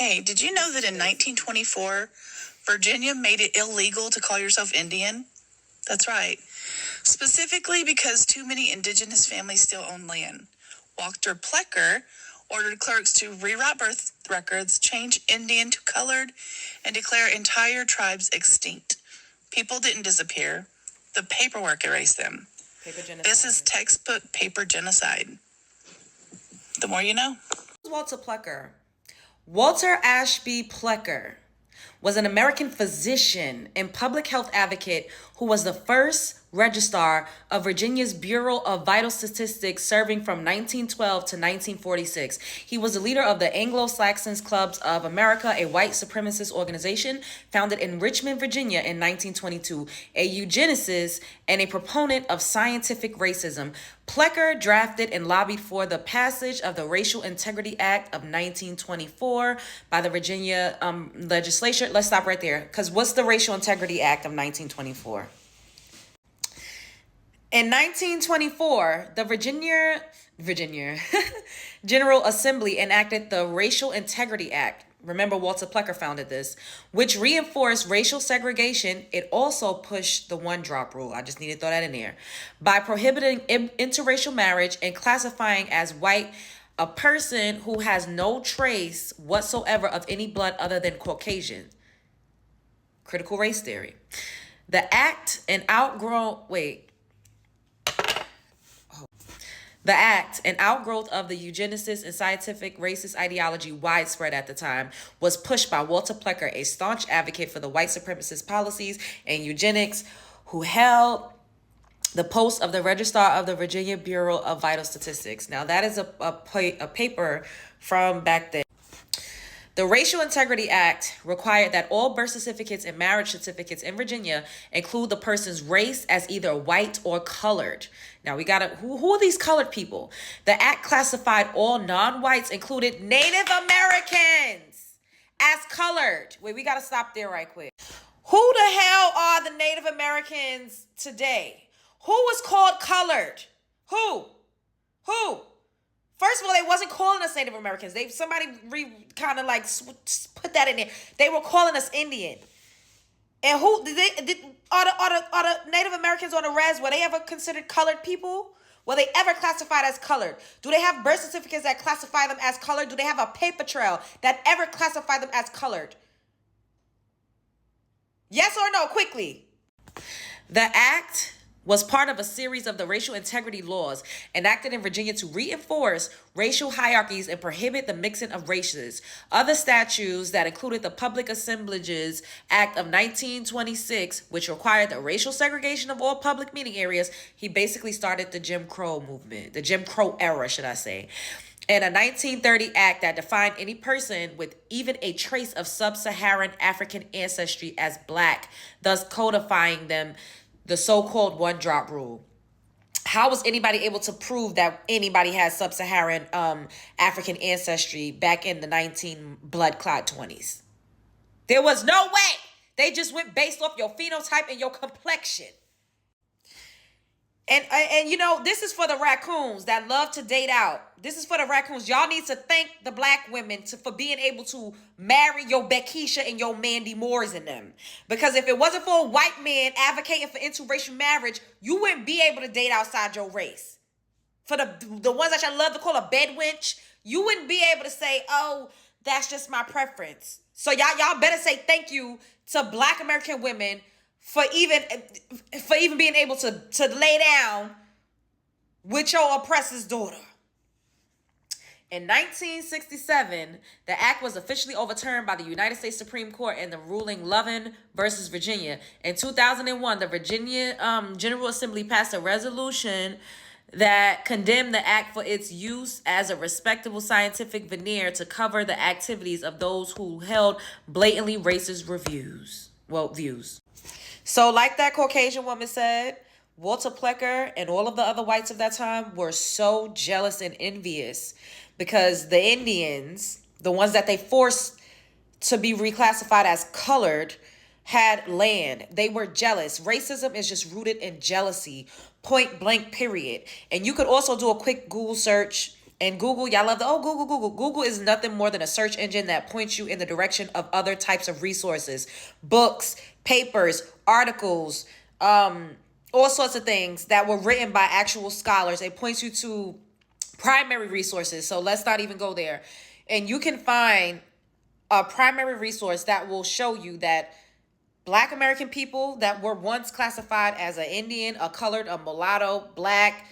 Hey, did you know that in 1924, Virginia made it illegal to call yourself Indian? That's right. Specifically because too many indigenous families still own land. Walter Plecker ordered clerks to rewrite birth records, change Indian to colored, and declare entire tribes extinct. People didn't disappear. The paperwork erased them. Paper genocide. This is textbook paper genocide. The more you know. Walter Plecker. Walter Ashby Plecker was an American physician and public health advocate who was the first registrar of Virginia's Bureau of Vital Statistics, serving from 1912 to 1946. He was the leader of the Anglo-Saxon Clubs of America, a white supremacist organization founded in Richmond, Virginia in 1922, a eugenicist and a proponent of scientific racism. Plecker drafted and lobbied for the passage of the Racial Integrity Act of 1924 by the Virginia legislature. Let's stop right there, because what's the Racial Integrity Act of 1924? In 1924, the Virginia General Assembly enacted the Racial Integrity Act. Remember, Walter Plecker founded this, which reinforced racial segregation. It also pushed the one-drop rule. I just need to throw that in there. By prohibiting interracial marriage and classifying as white a person who has no trace whatsoever of any blood other than Caucasian. Critical race theory. The act, an outgrowth of the eugenicist and scientific racist ideology widespread at the time, was pushed by Walter Plecker, a staunch advocate for the white supremacist policies and eugenics, who held the post of the registrar of the Virginia Bureau of Vital Statistics. Now, that is a paper from back then. The Racial Integrity Act required that all birth certificates and marriage certificates in Virginia include the person's race as either white or colored. Now we gotta, who are these colored people? The act classified all non-whites, included Native Americans, as colored. Wait, we gotta stop there right quick. Who the hell are the Native Americans today? Who was called colored? Who? First of all, they wasn't calling us Native Americans. Somebody kind of like put that in there. They were calling us Indian. And who are the Native Americans on the res? Were they ever considered colored people? Were they ever classified as colored? Do they have birth certificates that classify them as colored? Do they have a paper trail that ever classify them as colored? Yes or no? Quickly. The act was part of a series of the racial integrity laws enacted in Virginia to reinforce racial hierarchies and prohibit the mixing of races. Other statutes that included the Public Assemblages Act of 1926, which required the racial segregation of all public meeting areas. He basically started the Jim Crow movement, the Jim Crow era, should I say. And a 1930 act that defined any person with even a trace of sub-Saharan African ancestry as black, thus codifying them, the so-called one-drop rule. How was anybody able to prove that anybody has sub-Saharan African ancestry back in the 19 blood clot 20s? There was no way. They just went based off your phenotype and your complexion. And you know, this is for the raccoons that love to date out. This is for the raccoons. Y'all need to thank the black women for being able to marry your Beckisha and your Mandy Moores in them. Because if it wasn't for a white man advocating for interracial marriage, you wouldn't be able to date outside your race. For the ones that y'all love to call a bedwench, you wouldn't be able to say, oh, that's just my preference. So y'all better say thank you to black American women for even being able to lay down with your oppressor's daughter. In 1967, the act was officially overturned by the United States Supreme Court in the ruling Lovin versus Virginia. In 2001, the Virginia General Assembly passed a resolution that condemned the act for its use as a respectable scientific veneer to cover the activities of those who held blatantly racist views. So like that Caucasian woman said, Walter Plecker and all of the other whites of that time were so jealous and envious because the Indians, the ones that they forced to be reclassified as colored, had land. They were jealous. Racism is just rooted in jealousy, point blank, period. And you could also do a quick Google search And Google, y'all love the, oh, Google, Google. Google is nothing more than a search engine that points you in the direction of other types of resources, books, papers, articles, all sorts of things that were written by actual scholars. It points you to primary resources. So let's not even go there. And you can find a primary resource that will show you that Black American people that were once classified as an Indian, a colored, a mulatto, Black,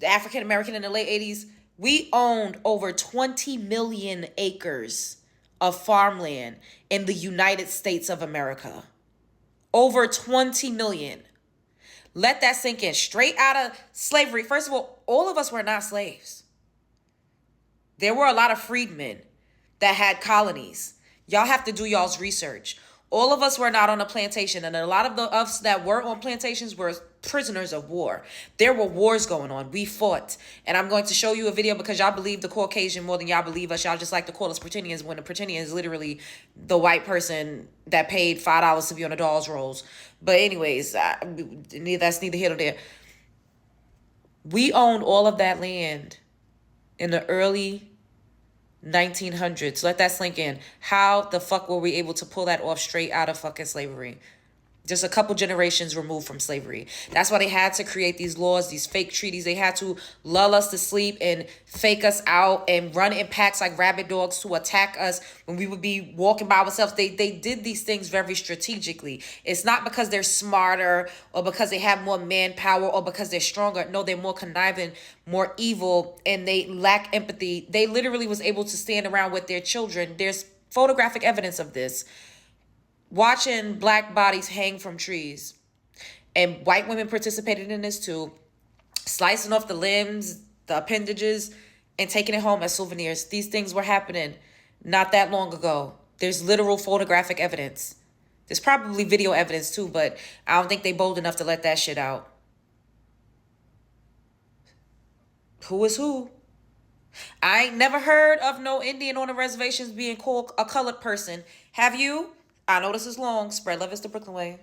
African American in the late 80s, we owned over 20 million acres of farmland in the United States of America. Over 20 million. Let that sink in. Straight out of slavery. First of all of us were not slaves. There were a lot of freedmen that had colonies. Y'all have to do y'all's research. All of us were not on a plantation, and a lot of us that were on plantations were prisoners of war. There were wars going on. We fought. And I'm going to show you a video because y'all believe the Caucasian more than y'all believe us. Y'all just like to call us pretendians when the pretendian is literally the white person that paid $5 to be on the dolls rolls. But anyways, that's neither here nor there. We owned all of that land in the early 1900s. Let that sink in. How the fuck were we able to pull that off straight out of fucking slavery? Just a couple generations removed from slavery. That's why they had to create these laws, these fake treaties. They had to lull us to sleep and fake us out and run in packs like rabid dogs to attack us when we would be walking by ourselves. They did these things very strategically. It's not because they're smarter or because they have more manpower or because they're stronger. No, they're more conniving, more evil, and they lack empathy. They literally was able to stand around with their children. There's photographic evidence of this. Watching Black bodies hang from trees. And white women participated in this too. Slicing off the limbs, the appendages, and taking it home as souvenirs. These things were happening not that long ago. There's literal photographic evidence. There's probably video evidence too, but I don't think they bold enough to let that shit out. Who is who? I ain't never heard of no Indian on the reservations being called a colored person. Have you? I know this is long. Spread love is the Brooklyn way.